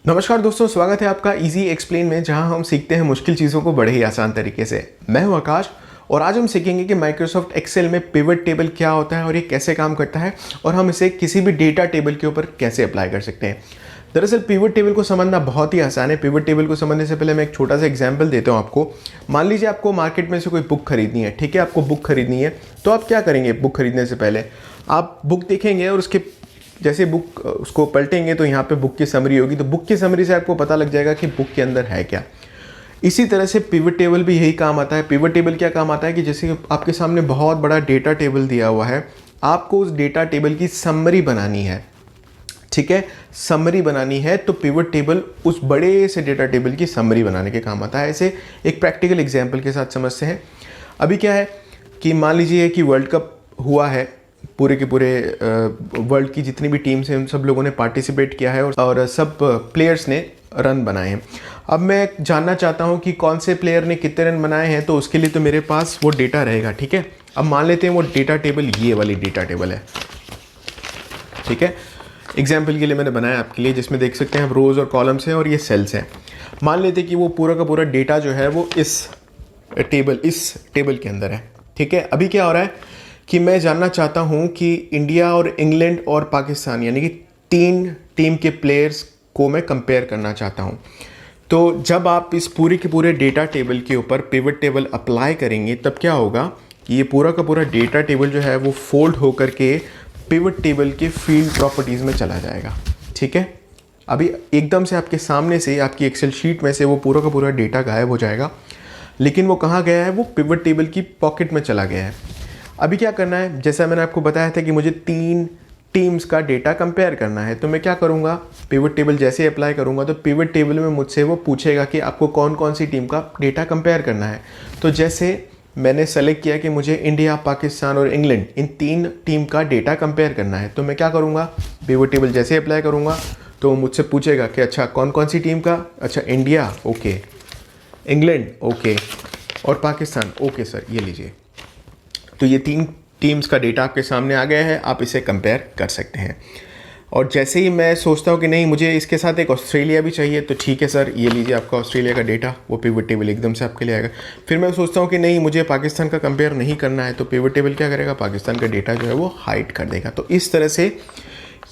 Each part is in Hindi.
नमस्कार दोस्तों, स्वागत है आपका इजी एक्सप्लेन में, जहां हम सीखते हैं मुश्किल चीज़ों को बड़े ही आसान तरीके से। मैं हूं आकाश और आज हम सीखेंगे कि माइक्रोसॉफ्ट एक्सेल में पिवट टेबल क्या होता है और ये कैसे काम करता है और हम इसे किसी भी डेटा टेबल के ऊपर कैसे अप्लाई कर सकते हैं। दरअसल पिवट टेबल को समझना बहुत ही आसान है। पिवट टेबल को समझने से पहले मैं एक छोटा सा एग्जाम्पल देता हूँ आपको। मान लीजिए आपको मार्केट में से कोई बुक खरीदनी है, ठीक है, आपको बुक खरीदनी है, तो आप क्या करेंगे? बुक खरीदने से पहले आप बुक देखेंगे और उसके जैसे बुक उसको पलटेंगे तो यहाँ पे बुक की समरी होगी, तो बुक की समरी से आपको पता लग जाएगा कि बुक के अंदर है क्या। इसी तरह से पिवट टेबल भी यही काम आता है। पिवट टेबल क्या काम आता है कि जैसे आपके सामने बहुत बड़ा डेटा टेबल दिया हुआ है, आपको उस डेटा टेबल की समरी बनानी है, ठीक है, समरी बनानी है, तो पिवट टेबल उस बड़े से डेटा टेबल की समरी बनाने के काम आता है। ऐसे एक प्रैक्टिकल एग्जाम्पल के साथ समझते हैं। अभी क्या है कि मान लीजिए कि वर्ल्ड कप हुआ है, पूरे के पूरे वर्ल्ड की जितनी भी टीम्स हैं उन सब लोगों ने पार्टिसिपेट किया है और सब प्लेयर्स ने रन बनाए हैं। अब मैं जानना चाहता हूं कि कौन से प्लेयर ने कितने रन बनाए हैं, तो उसके लिए तो मेरे पास वो डेटा रहेगा, ठीक है। अब मान लेते हैं वो डेटा टेबल ये वाली डेटा टेबल है, ठीक है। एग्जाम्पल के लिए मैंने बनाया आपके लिए, जिसमें देख सकते हैं आप रोज और कॉलम्स हैं और ये सेल्स हैं। मान लेते हैं कि वो पूरा का पूरा डेटा जो है वो इस टेबल के अंदर है, ठीक है। अभी क्या हो रहा है कि मैं जानना चाहता हूं कि इंडिया और इंग्लैंड और पाकिस्तान यानी कि 3 टीम के प्लेयर्स को मैं कंपेयर करना चाहता हूं। तो जब आप इस पूरे के पूरे डेटा टेबल के ऊपर पिवट टेबल अप्लाई करेंगे, तब क्या होगा कि ये पूरा का पूरा डेटा टेबल जो है वो फोल्ड होकर के पिवट टेबल के फील्ड प्रॉपर्टीज़ में चला जाएगा, ठीक है। अभी एकदम से आपके सामने से आपकी एक्सेल शीट में से वो पूरा का पूरा डेटा गायब हो जाएगा, लेकिन वो कहाँ गया है? वो पिवट टेबल की पॉकेट में चला गया है। अभी क्या करना है, जैसा मैंने आपको बताया था कि मुझे 3 टीम्स का डेटा कंपेयर करना है, तो मैं क्या करूँगा? पिवट टेबल जैसे अप्लाई करूँगा तो पिवट टेबल में मुझसे वो पूछेगा कि आपको कौन कौन सी टीम का डेटा कंपेयर करना है। तो जैसे मैंने सेलेक्ट किया कि मुझे इंडिया, पाकिस्तान और इंग्लैंड, इन 3 टीम का डेटा कंपेयर करना है, तो मैं क्या करूँगा? पिवट टेबल जैसे अप्लाई करूँगा तो वो मुझसे पूछेगा कि अच्छा कौन कौन सी टीम का, अच्छा इंडिया ओके, इंग्लैंड ओके और पाकिस्तान ओके सर, ये लीजिए। तो ये 3 टीम्स का डेटा आपके सामने आ गया है, आप इसे कंपेयर कर सकते हैं। और जैसे ही मैं सोचता हूँ कि नहीं मुझे इसके साथ एक ऑस्ट्रेलिया भी चाहिए, तो ठीक है सर, ये लीजिए आपका ऑस्ट्रेलिया का डेटा, वो पिवट टेबल एकदम से आपके लिए आएगा। फिर मैं सोचता हूँ कि नहीं मुझे पाकिस्तान का कंपेयर नहीं करना है, तो पिवट टेबल क्या करेगा? पाकिस्तान का डेटा जो है वो हाइड कर देगा। तो इस तरह से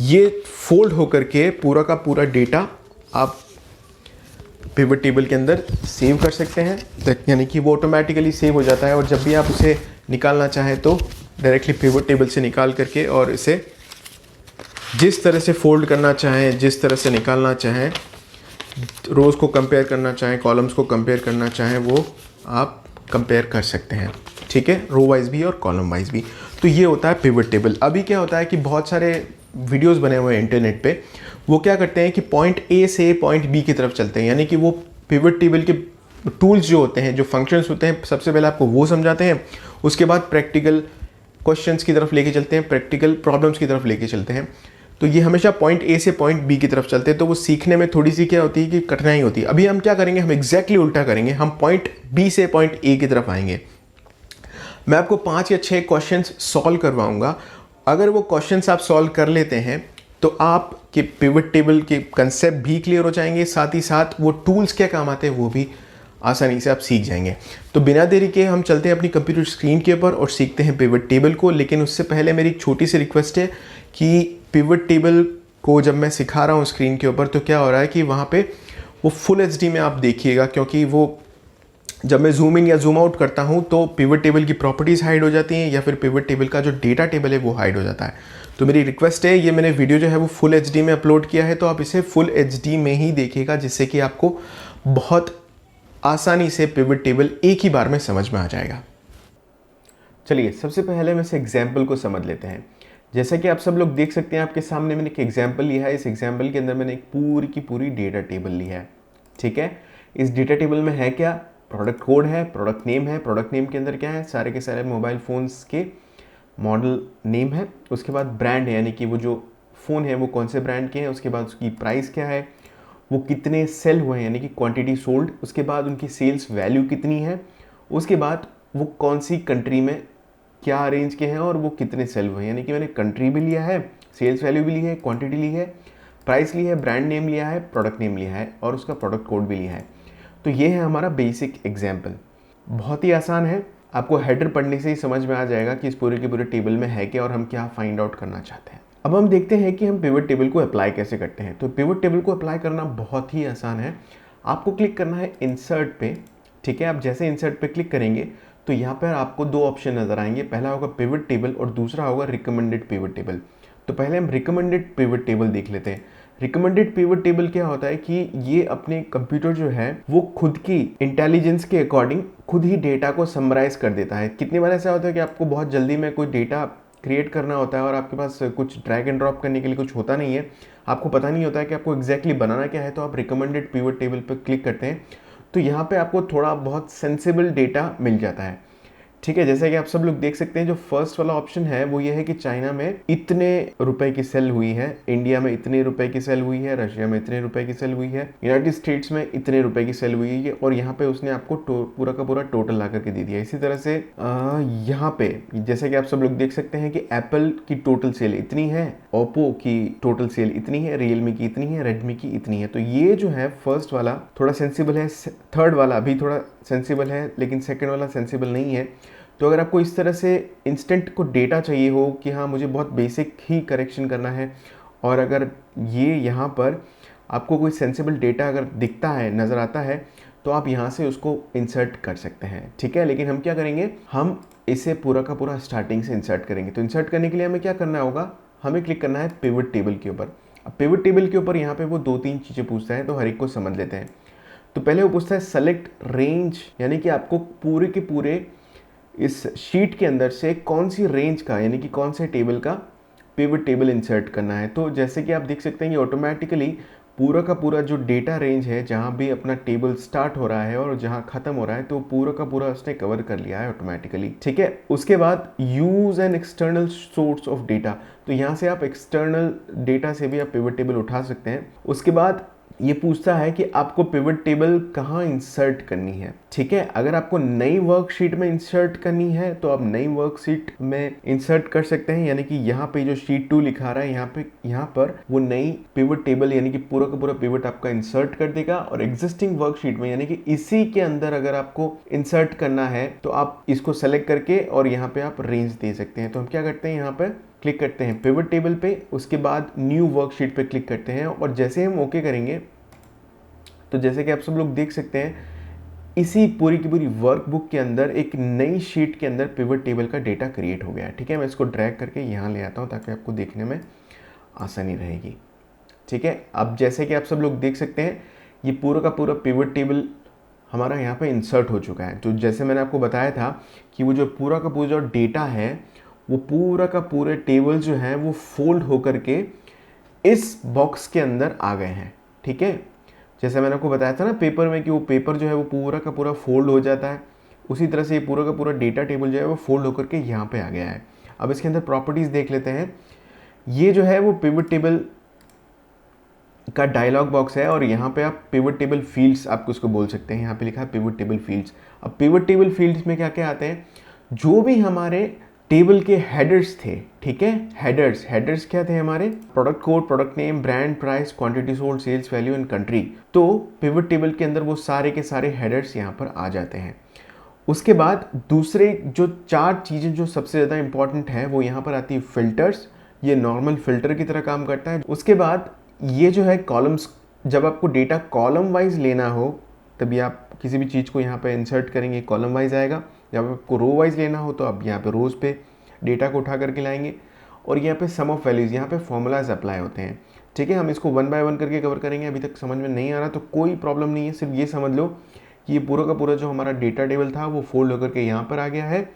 ये फोल्ड होकर के पूरा का पूरा डेटा आप पिवट टेबल के अंदर सेव कर सकते हैं, यानी कि वो ऑटोमेटिकली सेव हो जाता है और जब भी आप उसे निकालना चाहें तो डायरेक्टली पिवट टेबल से निकाल करके और इसे जिस तरह से फोल्ड करना चाहें, जिस तरह से निकालना चाहें, रोज़ को कंपेयर करना चाहें, कॉलम्स को कंपेयर करना चाहें, वो आप कंपेयर कर सकते हैं, ठीक है, रो वाइज भी और कॉलम वाइज भी। तो ये होता है पिवट टेबल। अभी क्या होता है कि बहुत सारे वीडियोस बने हुए हैं इंटरनेट पे, वो क्या करते हैं कि पॉइंट ए से पॉइंट बी की तरफ चलते हैं, यानी कि वो पिवट टेबल के टूल्स जो होते हैं, जो फंक्शंस होते हैं, सबसे पहले आपको वो समझाते हैं, उसके बाद प्रैक्टिकल क्वेश्चंस की तरफ लेके चलते हैं, प्रैक्टिकल प्रॉब्लम्स की तरफ लेके चलते हैं। तो ये हमेशा पॉइंट ए से पॉइंट बी की तरफ चलते हैं, तो वो सीखने में थोड़ी सी क्या होती है कि कठिनाई होती है। अभी हम क्या करेंगे? हम एग्जैक्टली उल्टा करेंगे, हम पॉइंट बी से पॉइंट ए की तरफ आएंगे। मैं आपको 5 या 6 क्वेश्चंस सॉल्व करवाऊंगा। अगर वो क्वेश्चंस आप सॉल्व कर लेते हैं तो आपके पिवट टेबल के कंसेप्ट भी क्लियर हो जाएंगे, साथ ही साथ वो टूल्स क्या काम आते हैं वो भी आसानी से आप सीख जाएंगे। तो बिना देरी के हम चलते हैं अपनी कंप्यूटर स्क्रीन के ऊपर और सीखते हैं पिवट टेबल को। लेकिन उससे पहले मेरी एक छोटी सी रिक्वेस्ट है कि पिवट टेबल को जब मैं सिखा रहा हूँ स्क्रीन के ऊपर, तो क्या हो रहा है कि वहाँ पे वो फुल एचडी में आप देखिएगा, क्योंकि वो जब मैं जूम इन या जूम आउट करता हूँ तो पिवट टेबल की प्रॉपर्टीज़ हाइड हो जाती हैं या फिर पिवट टेबल का जो डेटा टेबल है वो हाइड हो जाता है। तो मेरी रिक्वेस्ट है, ये मैंने वीडियो जो है वो फुल एचडी में अपलोड किया है, तो आप इसे फुल एचडी में ही देखिएगा, जिससे कि आपको बहुत आसानी से पिवट टेबल एक ही बार में समझ में आ जाएगा। चलिए सबसे पहले मैं इस एग्जाम्पल को समझ लेते हैं। जैसा कि आप सब लोग देख सकते हैं, आपके सामने मैंने एक एग्जाम्पल लिया है। इस एग्जाम्पल के अंदर मैंने एक पूरी की पूरी डेटा टेबल ली है, ठीक है। इस डेटा टेबल में है क्या? प्रोडक्ट कोड है, प्रोडक्ट नेम है। प्रोडक्ट नेम के अंदर क्या है? सारे के सारे मोबाइल फ़ोन्स के मॉडल नेम है। उसके बाद ब्रांड है, यानी कि वो जो फ़ोन है वो कौन से ब्रांड के हैं। उसके बाद उसकी प्राइस क्या है, वो कितने सेल हुए हैं, यानी कि क्वांटिटी सोल्ड। उसके बाद उनकी सेल्स वैल्यू कितनी है। उसके बाद वो कौन सी कंट्री में क्या रेंज के हैं और वो कितने सेल हुए हैं, यानी कि मैंने कंट्री भी लिया है, सेल्स वैल्यू भी ली है, क्वांटिटी ली है, प्राइस लिया है, ब्रांड नेम लिया है, प्रोडक्ट नेम लिया है और उसका प्रोडक्ट कोड भी लिया है। तो ये है हमारा बेसिक एग्जाम्पल। बहुत ही आसान है, आपको हेडर पढ़ने से ही समझ में आ जाएगा कि इस पूरे के पूरे टेबल में है क्या और हम क्या फाइंड आउट करना चाहते हैं। अब हम देखते हैं कि हम पिवट टेबल को अप्लाई कैसे करते हैं। तो पिवट टेबल को अप्लाई करना बहुत ही आसान है। आपको क्लिक करना है इंसर्ट पे, ठीक है। आप जैसे इंसर्ट पे क्लिक करेंगे तो यहाँ पर आपको दो ऑप्शन नजर आएंगे, पहला होगा पिवट टेबल और दूसरा होगा रिकमेंडेड पिवट टेबल। तो पहले हम रिकमेंडेड पिवट टेबल देख लेते हैं। रिकमेंडेड पिवट टेबल क्या होता है कि ये अपने कंप्यूटर जो है वो खुद की इंटेलिजेंस के अकॉर्डिंग खुद ही डेटा को समराइज कर देता है। कितनी बार ऐसा होता है कि आपको बहुत जल्दी में कोई डेटा क्रिएट करना होता है और आपके पास कुछ ड्रैग एंड ड्रॉप करने के लिए कुछ होता नहीं है, आपको पता नहीं होता है कि आपको एग्जैक्टली बनाना क्या है, तो आप रिकमेंडेड पिवट टेबल पर क्लिक करते हैं तो यहाँ पे आपको थोड़ा बहुत सेंसिबल डेटा मिल जाता है, ठीक है। जैसे कि आप सब लोग देख सकते हैं, जो फर्स्ट वाला ऑप्शन है वो ये है कि चाइना में इतने रुपए की सेल हुई है, इंडिया में इतने रुपए की सेल हुई है, रशिया में इतने रुपए की सेल हुई है, यूनाइटेड स्टेट्स में इतने रुपए की सेल हुई है, और यहाँ पे उसने आपको पूरा का पूरा टोटल ला करके दे दिया। इसी तरह से यहाँ पे जैसे कि आप सब लोग देख सकते हैं कि एप्पल की टोटल सेल इतनी है, ओप्पो की टोटल सेल इतनी है, रियलमी की इतनी है, रेडमी की इतनी है। तो ये जो है फर्स्ट वाला थोड़ा सेंसिबल है, थर्ड वाला भी थोड़ा सेंसिबल है, लेकिन सेकेंड वाला सेंसिबल नहीं है। तो अगर आपको इस तरह से इंस्टेंट को डेटा चाहिए हो कि हाँ मुझे बहुत बेसिक ही करेक्शन करना है, और अगर ये यहाँ पर आपको कोई सेंसिबल डेटा अगर दिखता है, नज़र आता है, तो आप यहाँ से उसको इंसर्ट कर सकते हैं, ठीक है। लेकिन हम क्या करेंगे, हम इसे पूरा का पूरा स्टार्टिंग से इंसर्ट करेंगे। तो इंसर्ट करने के लिए हमें क्या करना होगा, हमें क्लिक करना है पिवट टेबल के ऊपर। अब पिवट टेबल के ऊपर यहाँ पे वो दो तीन चीज़ें पूछता है, तो हर एक को समझ लेते हैं। तो पहले वो पूछता है सेलेक्ट रेंज, यानी कि आपको पूरे के पूरे इस शीट के अंदर से कौन सी रेंज का, यानी कि कौन से टेबल का पिवट टेबल इंसर्ट करना है। तो जैसे कि आप देख सकते हैं कि ऑटोमेटिकली पूरा का पूरा जो डेटा रेंज है, जहाँ भी अपना टेबल स्टार्ट हो रहा है और जहाँ खत्म हो रहा है, तो पूरा का पूरा उसने कवर कर लिया है ऑटोमेटिकली, ठीक है। उसके बाद use an external source of data, तो यहाँ से आप एक्सटर्नल डेटा से भी आप पिवट टेबल उठा सकते हैं। उसके बाद ये पूछता है कि आपको पिवट टेबल कहाँ इंसर्ट करनी है, ठीक है। अगर आपको नई वर्कशीट में इंसर्ट करनी है तो आप नई वर्कशीट में इंसर्ट कर सकते हैं, यानी कि यहाँ पे जो शीट 2 लिखा रहा है, यहाँ पर वो नई पिवट टेबल यानी कि पूरा का पूरा पिवट आपका इंसर्ट कर देगा। और एग्जिस्टिंग वर्कशीट में यानी कि इसी के अंदर अगर आपको इंसर्ट करना है तो आप इसको सेलेक्ट करके और यहाँ पे आप रेंज दे सकते हैं। तो हम क्या करते हैं, यहाँ पर क्लिक करते हैं पिवट टेबल पे, उसके बाद न्यू वर्कशीट पे क्लिक करते हैं, और जैसे हम ओके करेंगे तो जैसे कि आप सब लोग देख सकते हैं, इसी पूरी की पूरी वर्कबुक के अंदर एक नई शीट के अंदर पिवट टेबल का डेटा क्रिएट हो गया है, ठीक है। मैं इसको ड्रैग करके यहाँ ले आता हूँ ताकि आपको देखने में आसानी रहेगी, ठीक है। अब जैसे कि आप सब लोग देख सकते हैं, ये पूरा का पूरा पिवट टेबल हमारा यहाँ पे इंसर्ट हो चुका है। तो जैसे मैंने आपको बताया था कि वो जो पूरा का पूरा जो डेटा है, वो पूरा का पूरे टेबल जो है वो फोल्ड होकर के इस बॉक्स के अंदर आ गए हैं, ठीक है। जैसे मैंने आपको बताया था ना पेपर में कि वो पेपर जो है वो पूरा का पूरा फोल्ड हो जाता है, उसी तरह से ये पूरा का पूरा डेटा टेबल जो है वो फोल्ड होकर के यहाँ पे आ गया है। अब इसके अंदर प्रॉपर्टीज़ देख लेते हैं। ये जो है वो पिवट टेबल का डायलॉग बॉक्स है, और यहाँ पे आप पिवट टेबल फील्ड्स आप उसको बोल सकते हैं। यहाँ पे लिखा है पिवट टेबल फील्ड्स। अब पिवट टेबल फील्ड्स में क्या क्या आते हैं, जो भी हमारे टेबल के हेडर्स थे, ठीक है। हेडर्स क्या थे हमारे, product code, product name, brand, price, quantity sold, sales value and country. तो पिवट टेबल के अंदर वो सारे के सारे हेडर्स यहाँ पर आ जाते हैं। उसके बाद दूसरे जो चार चीज़ें जो सबसे ज़्यादा इंपॉर्टेंट है वो यहाँ पर आती है फिल्टर्स। ये नॉर्मल फिल्टर की तरह काम करता है। उसके बाद ये जो है कॉलम्स, जब आपको डेटा कॉलम वाइज लेना हो तभी आप किसी भी चीज़ को यहाँ पे इंसर्ट करेंगे, कॉलम वाइज आएगा। जब आपको रो वाइज लेना हो तो आप यहाँ पे रोज़ पे डेटा को उठा करके लाएंगे, और यहाँ पे सम ऑफ वैल्यूज़, यहाँ पे फॉर्मूलाज अप्लाई होते हैं, ठीक है। हम इसको वन बाय वन करके कवर करेंगे। अभी तक समझ में नहीं आ रहा तो कोई प्रॉब्लम नहीं है, सिर्फ ये समझ लो कि ये पूरा का पूरा जो हमारा डेटा टेबल था वो फोल्ड होकर के यहाँ पर आ गया है।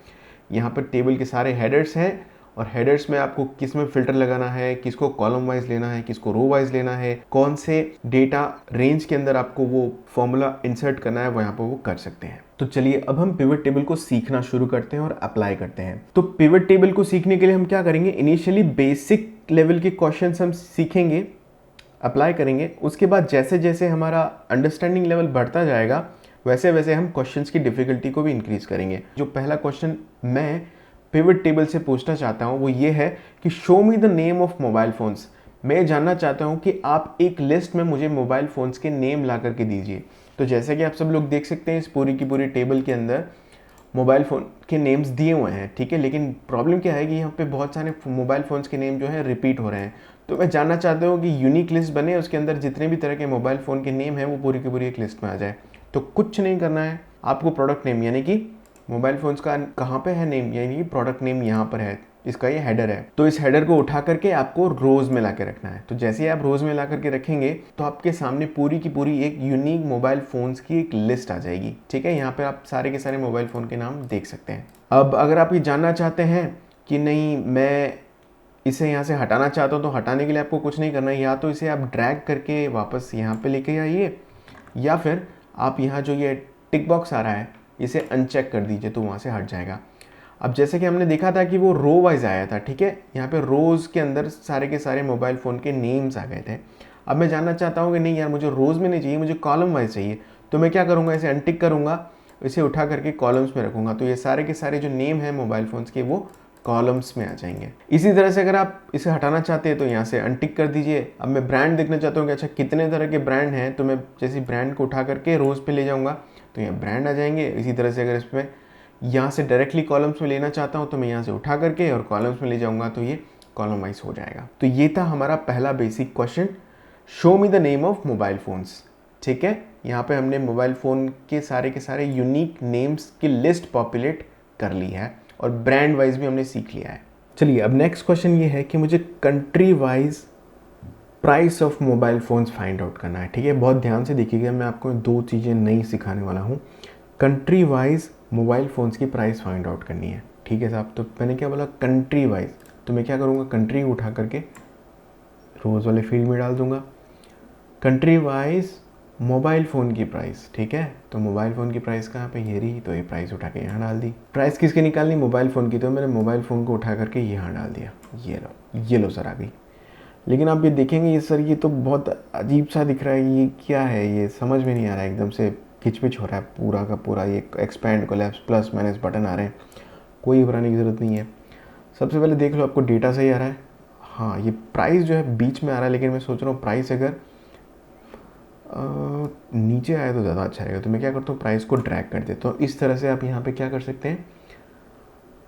यहाँ पर टेबल के सारे हेडर्स हैं, और हेडर्स में आपको किस में फिल्टर लगाना है, किसको कॉलम वाइज लेना है, किसको रो वाइज लेना है, कौन से डेटा रेंज के अंदर आपको वो फॉर्मूला इंसर्ट करना है, वो यहाँ पर वो कर सकते हैं। तो चलिए अब हम पिवट टेबल को सीखना शुरू करते हैं और अप्लाई करते हैं। तो पिवट टेबल को सीखने के लिए हम क्या करेंगे, इनिशियली बेसिक लेवल के क्वेश्चंस हम सीखेंगे, अप्लाई करेंगे। उसके बाद जैसे जैसे हमारा अंडरस्टैंडिंग लेवल बढ़ता जाएगा वैसे वैसे हम क्वेश्चंस की डिफिकल्टी को भी इंक्रीज करेंगे। जो पहला क्वेश्चन मैं पिवट टेबल से पूछना चाहता हूँ वो ये है कि show me the name of mobile phones. मैं ये जानना चाहता हूँ कि आप एक लिस्ट में मुझे मोबाइल फ़ोन्स के नेम ला करके दीजिए। तो जैसे कि आप सब लोग देख सकते हैं इस पूरी की पूरी टेबल के अंदर मोबाइल फ़ोन के नेम्स दिए हुए हैं, ठीक है। लेकिन प्रॉब्लम क्या है कि यहाँ पे बहुत सारे मोबाइल फ़ोन्स के नेम जो है रिपीट हो रहे हैं। तो मैं जानना चाहता हूँ कि यूनिक लिस्ट बने, उसके अंदर जितने भी तरह के मोबाइल फ़ोन के नेम हैं वो पूरी की पूरी एक लिस्ट में आ जाए। तो कुछ नहीं करना है आपको, प्रोडक्ट नेम यानी कि मोबाइल फ़ोन्स का कहाँ पे है नेम, यानी कि प्रोडक्ट नेम यहाँ पर है, इसका ये हेडर है। तो इस हेडर को उठा करके आपको रोज़ में ला के रखना है। तो जैसे ही आप रोज़ में ला करके रखेंगे तो आपके सामने पूरी की पूरी एक यूनिक मोबाइल फ़ोन्स की एक लिस्ट आ जाएगी, ठीक है। यहाँ पे आप सारे के सारे मोबाइल फ़ोन के नाम देख सकते हैं। अब अगर आप ये जानना चाहते हैं कि नहीं मैं इसे यहाँ से हटाना चाहता हूँ, तो हटाने के लिए आपको कुछ नहीं करना है, या तो इसे आप ड्रैग करके वापस यहाँ पे लेके आइए, या फिर आप यहाँ जो ये टिक बॉक्स आ रहा है इसे अनचेक कर दीजिए, तो वहाँ से हट जाएगा। अब जैसे कि हमने देखा था कि वो रो वाइज आया था, ठीक है। यहाँ पे रोज़ के अंदर सारे के सारे मोबाइल फ़ोन के नेम्स आ गए थे। अब मैं जानना चाहता हूँ कि नहीं यार मुझे रोज़ में नहीं चाहिए, मुझे कॉलम वाइज चाहिए। तो मैं क्या करूँगा, इसे अनटिक करूँगा, इसे उठा करके कॉलम्स में रखूँगा। तो ये सारे के सारे जो नेम हैं मोबाइल फ़ोन्स के वो कॉलम्स में आ जाएंगे। इसी तरह से अगर आप इसे हटाना चाहते हैं तो यहाँ से अनटिक कर दीजिए। अब मैं ब्रांड देखना चाहता हूँ कि अच्छा कितने तरह के ब्रांड हैं, तो मैं जैसे ब्रांड को उठा करके रोज़ पे ले जाऊँगा तो यहाँ ब्रांड आ जाएंगे। इसी तरह से अगर इसमें यहाँ से डायरेक्टली कॉलम्स में लेना चाहता हूँ तो मैं यहाँ से उठा करके और कॉलम्स में ले जाऊँगा, तो ये कॉलम वाइज हो जाएगा। तो ये था हमारा पहला basic question, show me the name of mobile phones, ठीक है। यहाँ पे हमने मोबाइल फ़ोन के सारे यूनिक नेम्स की लिस्ट पॉपुलेट कर ली है और ब्रांड वाइज भी हमने सीख लिया है। चलिए अब नेक्स्ट क्वेश्चन ये है कि मुझे country wise price of mobile phones find out करना है, ठीक है। बहुत ध्यान से देखिएगा, मैं आपको दो चीज़ें नई सिखाने वाला हूँ। कंट्री वाइज मोबाइल फ़ोन्स की प्राइस फाइंड आउट करनी है, ठीक है साहब। तो मैंने क्या बोला, कंट्री वाइज। तो मैं क्या करूँगा, कंट्री उठा करके रोज़ वाले फील्ड में डाल दूँगा, कंट्री वाइज मोबाइल फ़ोन की प्राइस, ठीक है। तो मोबाइल फ़ोन की प्राइस कहाँ पे, ये रही। तो ये प्राइस उठा के यहाँ डाल दी। प्राइस किसकी निकालनी, मोबाइल फ़ोन की। तो मैंने मोबाइल फ़ोन को उठा करके यहाँ डाल दिया, ये लो सर आ गई। लेकिन आप ये देखेंगे ये सर ये तो बहुत अजीब सा दिख रहा है, ये क्या है, ये समझ में नहीं आ रहा है, एकदम से खिचपिच हो रहा है पूरा का पूरा। ये expand collapse plus minus button आ रहे हैं, कोई घबराने की ज़रूरत नहीं है। सबसे पहले देख लो आपको डेटा सही आ रहा है। हाँ ये प्राइस जो है बीच में आ रहा है, लेकिन मैं सोच रहा हूँ प्राइस अगर नीचे आए तो ज़्यादा अच्छा रहेगा। तो मैं क्या करता हूँ, प्राइस को ड्रैग कर देता हूँ। इस तरह से आप यहाँ पे क्या कर सकते हैं,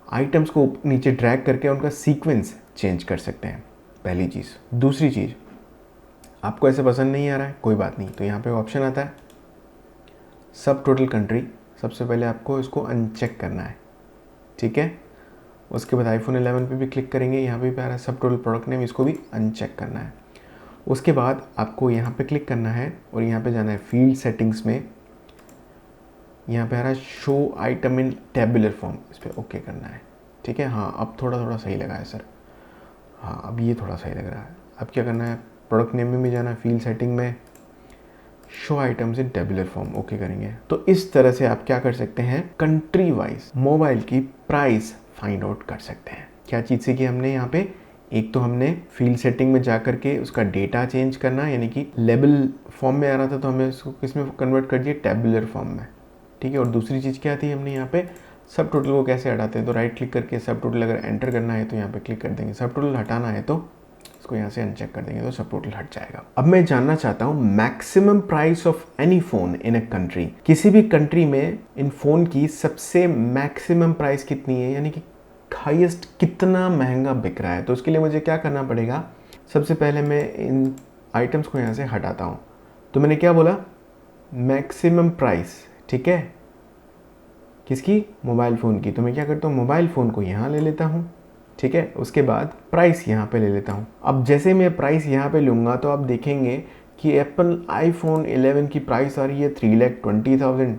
आइटम्स को नीचे ड्रैग करके उनका सीक्वेंस चेंज कर सकते हैं, पहली चीज़। दूसरी चीज़, आपको ऐसे पसंद नहीं आ रहा है, कोई बात नहीं। तो यहाँ पे ऑप्शन आता है सब टोटल कंट्री। सबसे पहले आपको इसको अनचेक करना है, ठीक है। उसके बाद आईफोन 11 पे भी क्लिक करेंगे, यहाँ पे आ रहा है सब टोटल प्रोडक्ट नेम, इसको भी अनचेक करना है। उसके बाद आपको यहाँ पे क्लिक करना है और यहाँ पे जाना है फील्ड सेटिंग्स में। यहाँ पे आ रहा है शो आइटम इन टेबुलर फॉर्म, इस पर ओके करना है, ठीक है। हाँ अब थोड़ा थोड़ा सही लगा है सर, हाँ अब ये थोड़ा सही लग रहा है। अब क्या करना है, प्रोडक्ट नेम में भी जाना है, फील्ड सेटिंग में show items in tabular form, okay करेंगे। तो इस तरह से आप क्या कर सकते हैं, कंट्री वाइज मोबाइल की प्राइस फाइंड आउट कर सकते हैं। क्या चीज़ सीखी हमने यहाँ पे, एक तो हमने फील्ड सेटिंग में जा करके उसका डेटा चेंज करना, यानी कि लेबल फॉर्म में आ रहा था तो हमें उसको किस में कन्वर्ट कर दिया, टेबुलर फॉर्म में, ठीक है। और दूसरी चीज़ क्या थी, हमने यहाँ पे सब टोटल को कैसे हटाते हैं, तो राइट क्लिक करके सब टोटल अगर एंटर करना है तो यहाँ पे क्लिक कर देंगे, सब टोटल हटाना है तो इसको यहाँ से अनचेक कर देंगे तो सब टोटल हट जाएगा। अब मैं जानना चाहता हूँ maximum price of any phone in a country, किसी भी कंट्री में इन फोन की सबसे मैक्सिमम प्राइस कितनी है, यानी कि हाईएस्ट कितना महंगा बिक रहा है। तो उसके लिए मुझे क्या करना पड़ेगा, सबसे पहले मैं इन आइटम्स को यहाँ से हटाता हूँ। तो मैंने क्या बोला, मैक्सिमम प्राइस, ठीक है, किसकी, मोबाइल फ़ोन की। तो मैं क्या करता हूँ, मोबाइल फ़ोन को यहाँ ले लेता हूँ, ठीक है। उसके बाद प्राइस यहाँ पे ले लेता हूँ। अब जैसे मैं प्राइस यहाँ पे लूँगा तो आप देखेंगे कि एप्पल आईफोन 11 की प्राइस आ रही है 3,20,000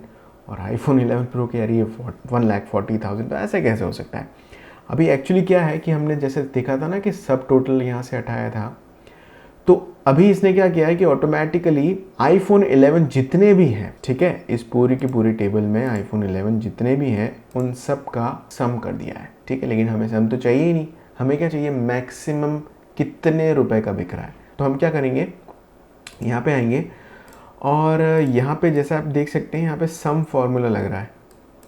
और आईफोन 11 प्रो की आ रही है 1,40,000। तो ऐसे कैसे हो सकता है। अभी एक्चुअली क्या है कि हमने जैसे देखा था ना कि सब टोटल यहाँ से हटाया था, तो अभी इसने क्या किया है कि ऑटोमेटिकली आईफोन 11 जितने भी हैं, ठीक है, इस पूरी की पूरी टेबल में आईफोन 11 जितने भी हैं उन सब का सम कर दिया है, ठीक है। लेकिन हमें सम तो चाहिए ही नहीं, हमें क्या चाहिए, मैक्सिमम कितने रुपए का बिक रहा है। तो हम क्या करेंगे, यहाँ पे आएंगे और यहाँ पे जैसा आप देख सकते हैं यहाँ पे सम फॉर्मूला लग रहा है,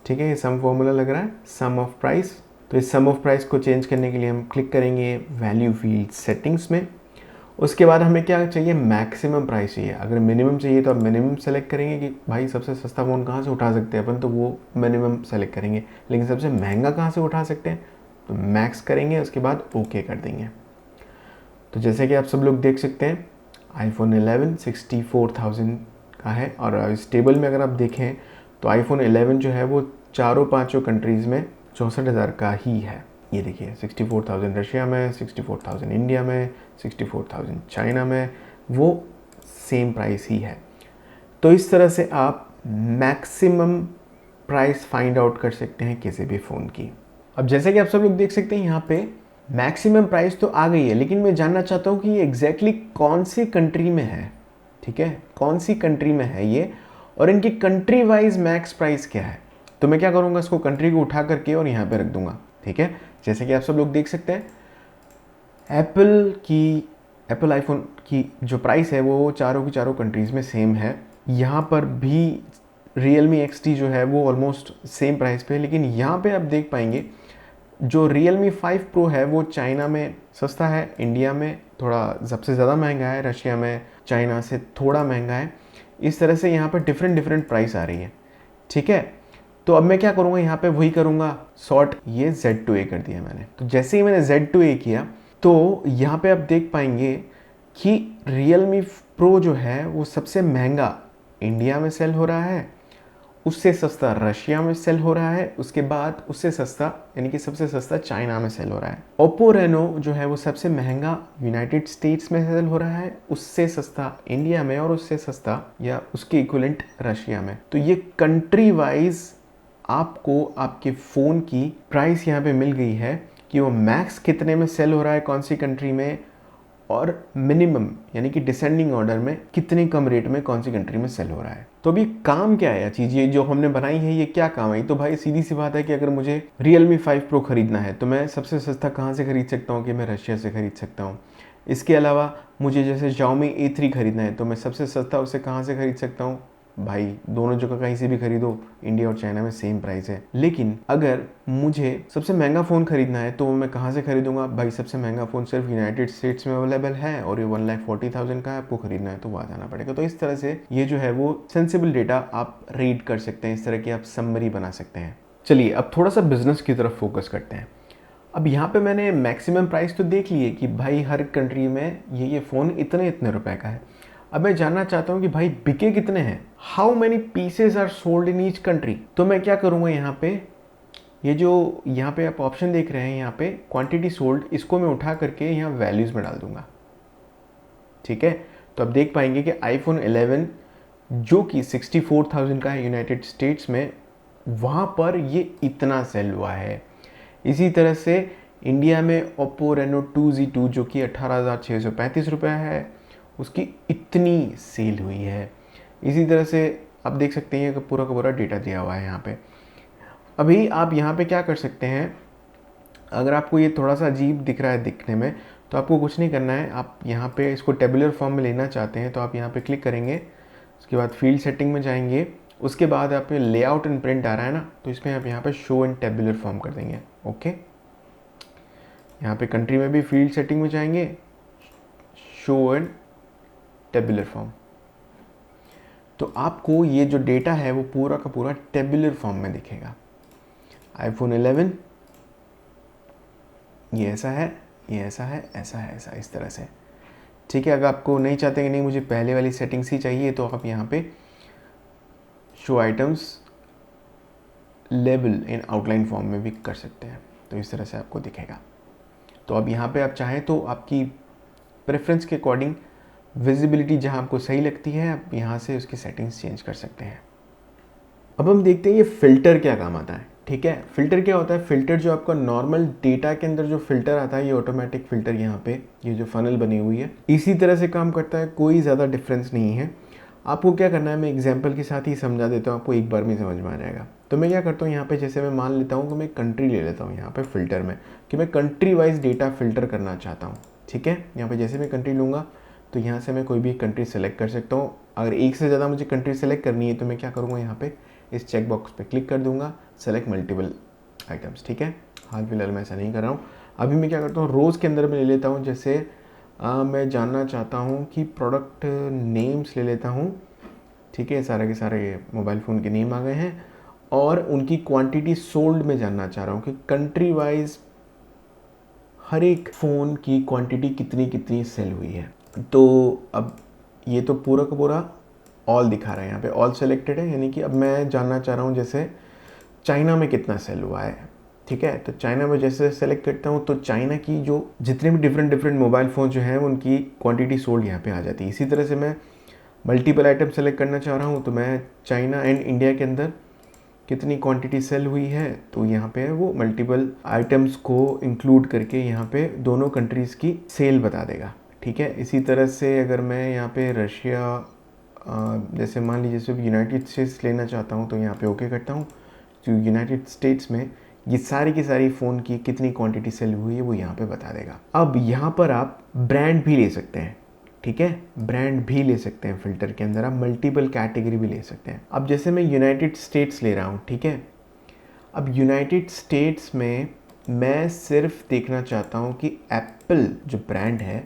ठीक है। ये सम फॉर्मूला लग रहा है, सम ऑफ प्राइस। तो इस सम ऑफ प्राइस को चेंज करने के लिए हम क्लिक करेंगे वैल्यू फील्ड सेटिंग्स में। उसके बाद हमें क्या चाहिए, मैक्सिमम प्राइस चाहिए। अगर मिनिमम चाहिए तो आप मिनिमम सेलेक्ट करेंगे कि भाई सबसे सस्ता फ़ोन कहाँ से उठा सकते हैं अपन, तो वो मिनिमम सेलेक्ट करेंगे। लेकिन सबसे महंगा कहाँ से उठा सकते हैं, तो मैक्स करेंगे, उसके बाद ओके कर देंगे। तो जैसे कि आप सब लोग देख सकते हैं iPhone 11 64,000 का है। और इस टेबल में अगर आप देखें तो iPhone 11 जो है वो चारों पांचों कंट्रीज़ में 64,000 का ही है। ये देखिए 64,000 रशिया में, 64,000 इंडिया में, 64,000 चाइना में, वो सेम प्राइस ही है। तो इस तरह से आप मैक्सिमम प्राइस फाइंड आउट कर सकते हैं किसी भी फ़ोन की। अब जैसे कि आप सब लोग देख सकते हैं यहाँ पे मैक्सिमम प्राइस तो आ गई है, लेकिन मैं जानना चाहता हूँ कि ये एग्जैक्टली कौन सी कंट्री में है। ठीक है, कौन सी कंट्री में है ये, और इनकी कंट्री वाइज मैक्स प्राइस क्या है। तो मैं क्या करूँगा, इसको कंट्री को उठा करके और यहाँ पे रख दूंगा। ठीक है, जैसे कि आप सब लोग देख सकते हैं एप्पल आईफोन की जो प्राइस है वो चारों की चारों कंट्रीज़ में सेम है। यहाँ पर भी Realme XT जो है वो ऑलमोस्ट सेम प्राइस पे है, लेकिन यहाँ पे आप देख पाएंगे जो Realme 5 Pro है वो चाइना में सस्ता है, इंडिया में थोड़ा सबसे ज़्यादा महंगा है, रशिया में चाइना से थोड़ा महंगा है। इस तरह से यहाँ पर डिफरेंट प्राइस आ रही है। ठीक है, तो अब मैं क्या करूँगा, यहाँ पे वही करूँगा, सॉर्ट ये Z2A कर दिया मैंने। तो जैसे ही मैंने Z2A किया तो यहाँ पे आप देख पाएंगे कि Realme Pro जो है वो सबसे महंगा इंडिया में सेल हो रहा है, उससे सस्ता रशिया में सेल हो रहा है, उसके बाद उससे सस्ता यानी कि सबसे सस्ता चाइना में सेल हो रहा है। ओप्पो रेनो जो है वो सबसे महंगा यूनाइटेड स्टेट्स में सेल हो रहा है, उससे सस्ता इंडिया में, और उससे सस्ता या उसके इक्विवेलेंट रशिया में। तो ये कंट्री वाइज आपको आपके फ़ोन की प्राइस यहाँ पे मिल गई है कि वो मैक्स कितने में सेल हो रहा है कौन सी कंट्री में, और मिनिमम यानी कि डिसेंडिंग ऑर्डर में कितने कम रेट में कौन सी कंट्री में सेल हो रहा है। तो अभी काम क्या है, चीज़ ये जो हमने बनाई है ये क्या काम है। तो भाई सीधी सी बात है कि अगर मुझे Realme 5 Pro खरीदना है तो मैं सबसे सस्ता कहाँ से खरीद सकता हूँ, कि मैं रशिया से खरीद सकता हूँ। इसके अलावा मुझे जैसे Xiaomi A3 खरीदना है तो मैं सबसे सस्ता उसे कहाँ से खरीद सकता हूँ, भाई दोनों जगह कहीं से भी खरीदो, इंडिया और चाइना में सेम प्राइस है। लेकिन अगर मुझे सबसे महंगा फ़ोन खरीदना है तो मैं कहाँ से खरीदूंगा, भाई सबसे महंगा फ़ोन सिर्फ यूनाइटेड स्टेट्स में अवेलेबल है और ये 1,40,000 का है, आपको खरीदना है तो वहाँ जाना पड़ेगा। तो इस तरह से ये जो है वो सेंसिबल डेटा आप रीड कर सकते हैं, इस तरह की आप समरी बना सकते हैं। चलिए अब थोड़ा सा बिजनेस की तरफ फोकस करते हैं। अब यहाँ पे मैंने मैक्सिमम प्राइस तो देख ली है कि भाई हर कंट्री में ये फ़ोन इतने इतने रुपए का है। अब मैं जानना चाहता हूँ कि भाई बिके कितने हैं, how many pieces are sold in each country. तो मैं क्या करूँगा, यहाँ पे ये जो यहाँ पे आप ऑप्शन देख रहे हैं यहाँ पे क्वांटिटी सोल्ड, इसको मैं उठा करके यहाँ वैल्यूज़ में डाल दूंगा। ठीक है, तो आप देख पाएंगे कि iPhone 11 जो कि 64,000 का है यूनाइटेड स्टेट्स में, वहाँ पर ये इतना सेल हुआ है। इसी तरह से इंडिया में Oppo Reno 2Z2 जो कि 18,635 रुपये है, उसकी इतनी सेल हुई है। इसी तरह से आप देख सकते हैं कि पूरा का पूरा डेटा दिया हुआ है यहाँ पे। अभी आप यहाँ पे क्या कर सकते हैं, अगर आपको ये थोड़ा सा अजीब दिख रहा है दिखने में तो आपको कुछ नहीं करना है, आप यहाँ पे इसको टेबुलर फॉर्म में लेना चाहते हैं तो आप यहाँ पे क्लिक करेंगे, उसके बाद फील्ड सेटिंग में जाएंगे, उसके बाद आप लेआउट एंड प्रिंट आ रहा है ना, तो इसमें आप यहाँ पे शो एंड टेबुलर फॉर्म कर देंगे। ओके, यहाँ पे कंट्री में भी फील्ड सेटिंग में जाएंगे, शो एंड टेबुलर फॉर्म, तो आपको ये जो डेटा है वो पूरा का पूरा टेबुलर फॉर्म में दिखेगा। iPhone 11 ये ऐसा है, ये ऐसा है, ऐसा है, ऐसा, इस तरह से। ठीक है, अगर आपको नहीं चाहते कि नहीं मुझे पहले वाली सेटिंग्स ही चाहिए तो आप यहाँ पे शो आइटम्स लेबल इन आउटलाइन फॉर्म में भी कर सकते हैं, तो इस तरह से आपको दिखेगा। तो अब यहाँ पे आप चाहें तो आपकी प्रेफरेंस के अकॉर्डिंग विजिबिलिटी जहाँ आपको सही लगती है आप यहाँ से उसकी सेटिंग्स चेंज कर सकते हैं। अब हम देखते हैं ये फ़िल्टर क्या काम आता है। ठीक है, फ़िल्टर क्या होता है, फ़िल्टर जो आपका नॉर्मल डेटा के अंदर जो फ़िल्टर आता है, ये ऑटोमेटिक फ़िल्टर यहाँ पे ये जो फनल बनी हुई है इसी तरह से काम करता है, कोई ज़्यादा डिफरेंस नहीं है। आपको क्या करना है, मैं एग्जांपल के साथ ही समझा देता हूँ, आपको एक बार में समझ में आ जाएगा। तो मैं क्या करता हूँ, यहाँ पे जैसे मैं मान लेता हूँ कि मैं कंट्री ले लेता हूँ यहाँ पे फ़िल्टर में, कि मैं कंट्री वाइज डेटा फ़िल्टर करना चाहता हूँ। ठीक है, यहाँ पे जैसे मैं कंट्री लूँगा तो यहाँ से मैं कोई भी कंट्री सेलेक्ट कर सकता हूँ। अगर एक से ज़्यादा मुझे कंट्री सेलेक्ट करनी है तो मैं क्या करूँगा, यहाँ पे इस चेक बॉक्स पे क्लिक कर दूंगा, सेलेक्ट मल्टीपल आइटम्स। ठीक है, हाल फिलहाल मैं ऐसा नहीं कर रहा हूँ। अभी मैं क्या करता हूँ, रोज़ के अंदर मैं ले लेता हूँ, जैसे मैं जानना चाहता हूँ कि प्रोडक्ट नेम्स ले लेता हूँ। ठीक है, सारे के सारे मोबाइल फ़ोन के नेम आ गए हैं और उनकी क्वांटिटी सोल्ड में जानना चाह रहा हूँ कि कंट्री वाइज हर एक फ़ोन की क्वांटिटी कितनी कितनी सेल हुई है। तो अब ये तो पूरा का पूरा ऑल दिखा रहा है, यहाँ पे ऑल सेलेक्टेड है, यानी कि अब मैं जानना चाह रहा हूँ जैसे चाइना में कितना सेल हुआ है। ठीक है, तो चाइना में जैसे सेलेक्ट करता हूँ तो चाइना की जो जितने भी डिफरेंट मोबाइल फ़ोन जो हैं उनकी क्वांटिटी सोल्ड यहाँ पे आ जाती है। इसी तरह से मैं मल्टीपल आइटम सेलेक्ट करना चाह रहा हूँ तो मैं चाइना एंड इंडिया के अंदर कितनी क्वांटिटी सेल हुई है तो यहाँ पे वो मल्टीपल आइटम्स को इंक्लूड करके यहाँ पे दोनों कंट्रीज़ की सेल बता देगा। ठीक है, इसी तरह से अगर मैं यहाँ पे रशिया जैसे मान लीजिए सिर्फ यूनाइटेड स्टेट्स लेना चाहता हूँ तो यहाँ पे ओके करता हूँ। तो यूनाइटेड स्टेट्स में ये सारी की सारी फ़ोन की कितनी क्वांटिटी सेल हुई है वो यहाँ पे बता देगा। अब यहाँ पर आप ब्रांड भी ले सकते हैं। ठीक है, ब्रांड भी ले सकते हैं, फ़िल्टर के अंदर आप मल्टीपल कैटेगरी भी ले सकते हैं। अब जैसे मैं यूनाइटेड स्टेट्स ले रहा हूँ, ठीक है, अब यूनाइटेड स्टेट्स में मैं सिर्फ देखना चाहता हूँ कि एप्पल जो ब्रांड है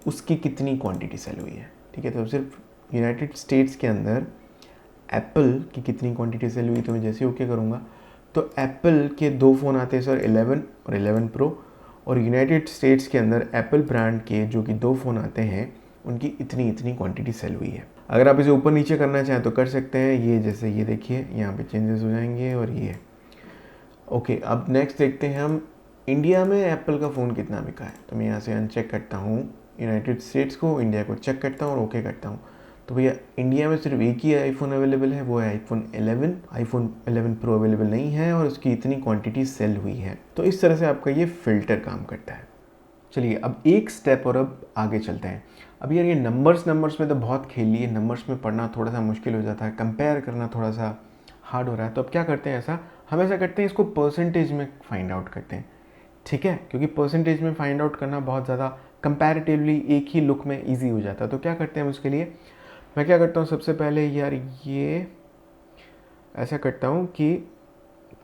उसकी कितनी क्वांटिटी सेल हुई है। ठीक है, तो सिर्फ यूनाइटेड स्टेट्स के अंदर एप्पल की कितनी क्वांटिटी सेल हुई तो मैं जैसे ओके करूँगा तो एप्पल के 2 फ़ोन आते हैं सर, 11 और 11 प्रो, और यूनाइटेड स्टेट्स के अंदर एप्पल ब्रांड के जो कि 2 फ़ोन आते हैं उनकी इतनी इतनी क्वांटिटी सेल हुई है। अगर आप इसे ऊपर नीचे करना चाहें तो कर सकते हैं। ये जैसे ये देखिए यहाँ पे चेंजेस हो जाएंगे और ये ओके। अब नेक्स्ट देखते हैं हम इंडिया में एप्पल का फ़ोन कितना बिका है। तो मैं यहाँ से अनचेक करता हूँ यूनाइटेड स्टेट्स को, इंडिया को चेक करता हूँ और ओके करता हूँ। तो भैया इंडिया में सिर्फ एक ही आईफोन अवेलेबल है, वो है आईफोन 11। आईफोन 11 प्रो अवेलेबल नहीं है और उसकी इतनी क्वांटिटी सेल हुई है। तो इस तरह से आपका ये फ़िल्टर काम करता है। चलिए अब एक स्टेप और अब आगे चलते हैं। अब यार ये नंबर्स में तो बहुत खेल लिए, नंबर्स में पढ़ना थोड़ा सा मुश्किल हो जाता है, कंपेयर करना थोड़ा सा हार्ड हो रहा है। तो अब क्या करते हैं, हम ऐसा करते हैं, इसको परसेंटेज में फाइंड आउट करते हैं। ठीक है, क्योंकि परसेंटेज में फाइंड आउट करना बहुत ज़्यादा कंपैरेटिवली एक ही लुक में ईजी हो जाता है। तो क्या करते हैं हम उसके लिए, मैं क्या करता हूँ सबसे पहले यार ये ऐसा करता हूँ कि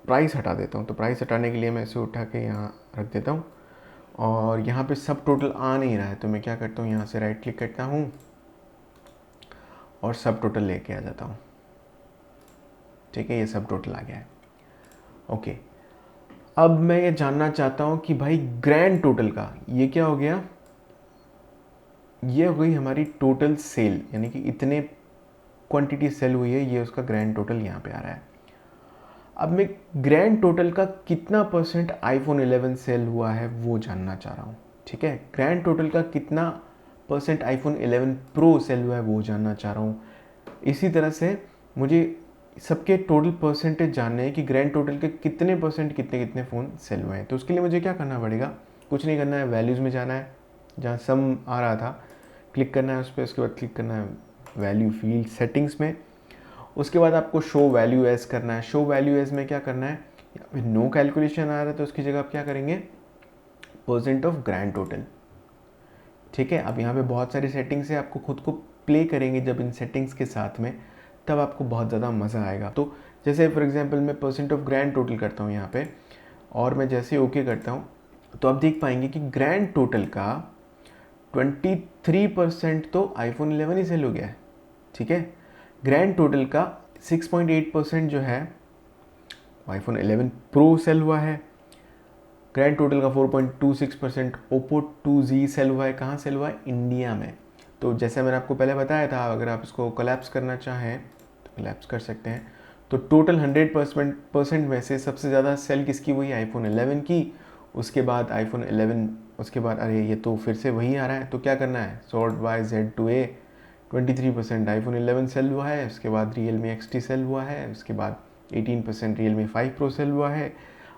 प्राइस हटा देता हूँ। तो प्राइस हटाने के लिए मैं इसे उठा के यहाँ रख देता हूँ और यहाँ पे सब टोटल आ नहीं रहा है तो मैं क्या करता हूँ, यहाँ से राइट क्लिक करता हूँ और सब टोटल लेके आ जाता हूँ। ठीक है, ये सब टोटल आ गया है। ओके, अब मैं ये जानना चाहता हूँ कि भाई ग्रैंड टोटल का ये क्या हो गया, ये हो गई हमारी टोटल सेल, यानी कि इतने क्वांटिटी सेल हुई है, ये उसका ग्रैंड टोटल यहाँ पे आ रहा है। अब मैं ग्रैंड टोटल का कितना परसेंट आईफोन 11 सेल हुआ है वो जानना चाह रहा हूँ। ठीक है, ग्रैंड टोटल का कितना परसेंट आईफोन 11 प्रो सेल हुआ है वो जानना चाह रहा हूँ। इसी तरह से मुझे सबके टोटल परसेंटेज जानने हैं कि ग्रैंड टोटल के कितने परसेंट कितने कितने फ़ोन सेल हुए हैं। तो उसके लिए मुझे क्या करना पड़ेगा, कुछ नहीं करना है, वैल्यूज़ में जाना है, जहाँ सम आ रहा था क्लिक करना है उस पर, उसके बाद क्लिक करना है वैल्यू फील्ड सेटिंग्स में। उसके बाद आपको शो वैल्यू एज करना है। शो वैल्यू एज में क्या करना है, नो कैलकुलेशन आ रहा है तो उसकी जगह आप क्या करेंगे, परसेंट ऑफ ग्रैंड टोटल। ठीक है, अब यहाँ पे बहुत सारी सेटिंग्स है, आपको खुद को प्ले करेंगे जब इन सेटिंग्स के साथ में, तब आपको बहुत ज़्यादा मज़ा आएगा। तो जैसे फॉर एग्जांपल मैं परसेंट ऑफ ग्रैंड टोटल करता हूँ यहाँ पे और मैं जैसे ओके करता हूँ तो आप देख पाएंगे कि ग्रैंड टोटल का 23% तो आईफोन 11 ही सेल हो गया है। ठीक है, ग्रैंड टोटल का 6.8% जो है आईफोन 11 प्रो सेल हुआ है। ग्रैंड टोटल का 4.26% ओप्पो 2Z सेल हुआ है। कहाँ सेल हुआ है, इंडिया में। तो जैसे मैंने आपको पहले बताया था, अगर आप इसको कोलैप्स करना चाहें तो कोलैप्स कर सकते हैं। तो टोटल 100% में से सबसे ज़्यादा सेल किसकी हुई, आईफोन 11 की। उसके बाद आईफोन 11, उसके बाद अरे ये तो फिर से वही आ रहा है, तो क्या करना है, sort by Z2A 23% iPhone 11 cell हुआ है। उसके बाद Realme XT सेल हुआ है। उसके बाद 18% Realme 5 Pro सेल हुआ है।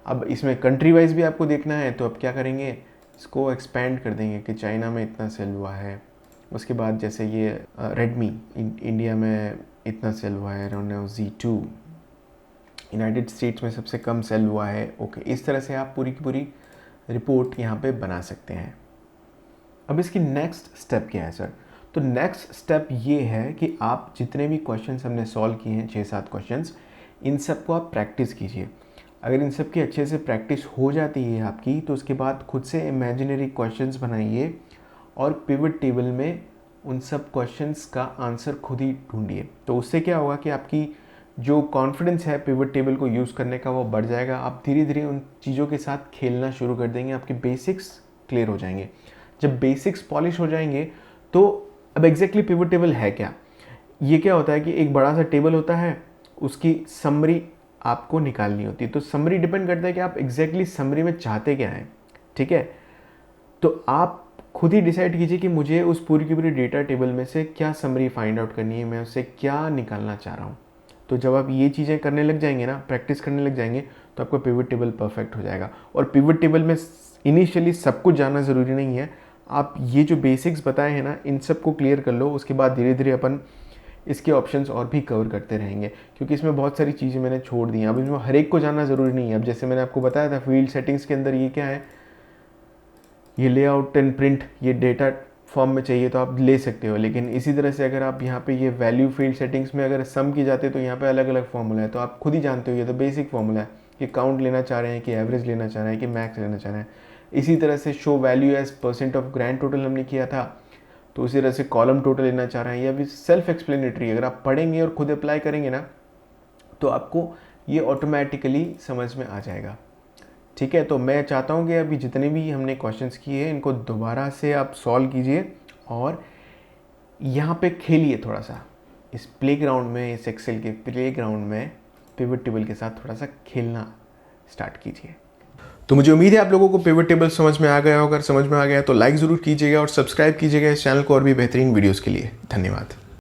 अब इसमें कंट्री वाइज भी आपको देखना है तो अब क्या करेंगे, इसको एक्सपेंड कर देंगे कि चाइना में इतना सेल हुआ है। उसके बाद जैसे ये रेडमी इंडिया में इतना सेल हुआ है, Redmi Z2 यूनाइटेड स्टेट्स में सबसे कम सेल हुआ है। ओके, इस तरह से आप पूरी की पूरी रिपोर्ट यहाँ पे बना सकते हैं। अब इसकी नेक्स्ट स्टेप क्या है सर, तो नेक्स्ट स्टेप ये है कि आप जितने भी क्वेश्चंस हमने सॉल्व किए हैं, 6-7 क्वेश्चंस, इन सब को आप प्रैक्टिस कीजिए। अगर इन सब की अच्छे से प्रैक्टिस हो जाती है आपकी, तो उसके बाद खुद से इमेजिनरी क्वेश्चंस बनाइए और पिवट टेबल में उन सब क्वेश्चंस का आंसर खुद ही ढूंढिए। तो उससे क्या होगा कि आपकी जो कॉन्फिडेंस है पिवट टेबल को यूज़ करने का वो बढ़ जाएगा। आप धीरे धीरे उन चीज़ों के साथ खेलना शुरू कर देंगे, आपके बेसिक्स क्लियर हो जाएंगे। जब बेसिक्स पॉलिश हो जाएंगे तो अब एग्जैक्टली पिवट टेबल है क्या। ये क्या होता है कि एक बड़ा सा टेबल होता है, उसकी समरी आपको निकालनी होती है। तो समरी डिपेंड करता है कि आप एग्जैक्टली समरी में चाहते क्या हैं, ठीक है। तो आप खुद ही डिसाइड कीजिए कि मुझे उस पूरी की पूरी डेटा टेबल में से क्या समरी फाइंड आउट करनी है, मैं उससे क्या निकालना चाह रहा हूँ। तो जब आप ये चीज़ें करने लग जाएंगे ना, प्रैक्टिस करने लग जाएंगे, तो आपका पिवट टेबल परफेक्ट हो जाएगा। और पिवट टेबल में इनिशियली सब कुछ जानना ज़रूरी नहीं है। आप ये जो बेसिक्स बताए हैं ना, इन सब को क्लियर कर लो, उसके बाद धीरे धीरे अपन इसके ऑप्शंस और भी कवर करते रहेंगे, क्योंकि इसमें बहुत सारी चीज़ें मैंने छोड़ दी हैं। अब इसमें हर एक को जानना ज़रूरी नहीं है। अब जैसे मैंने आपको बताया था फील्ड सेटिंग्स के अंदर ये क्या है, ये लेआउट एंड प्रिंट, ये डेटा फॉर्म में चाहिए तो आप ले सकते हो। लेकिन इसी तरह से अगर आप यहाँ पे ये वैल्यू फील्ड सेटिंग्स में अगर सम की जाते तो यहाँ पे अलग अलग फॉर्मूला है। तो आप खुद ही जानते हो, ये तो बेसिक फॉर्मूला है कि काउंट लेना चाह रहे हैं कि एवरेज लेना चाह रहे हैं कि मैक्स लेना चाह रहे हैं। इसी तरह से show value as % of grand total हमने किया था, तो उसी तरह से कॉलम टोटल लेना चाह रहे हैं। या भी सेल्फ एक्सप्लेनेटरी, अगर आप पढ़ेंगे और खुद अप्लाई करेंगे ना तो आपको ये ऑटोमेटिकली समझ में आ जाएगा, ठीक है। तो मैं चाहता हूँ कि अभी जितने भी हमने क्वेश्चंस किए हैं इनको दोबारा से आप सॉल्व कीजिए और यहाँ पे खेलिए थोड़ा सा इस प्लेग्राउंड में, इस एक्सेल के प्लेग्राउंड में पिवट टेबल के साथ थोड़ा सा खेलना स्टार्ट कीजिए। तो मुझे उम्मीद है आप लोगों को पिवट टेबल समझ में आ गया होगा। अगर समझ में आ गया तो लाइक ज़रूर कीजिएगा और सब्सक्राइब कीजिएगा इस चैनल को और भी बेहतरीन वीडियोज़ के लिए। धन्यवाद।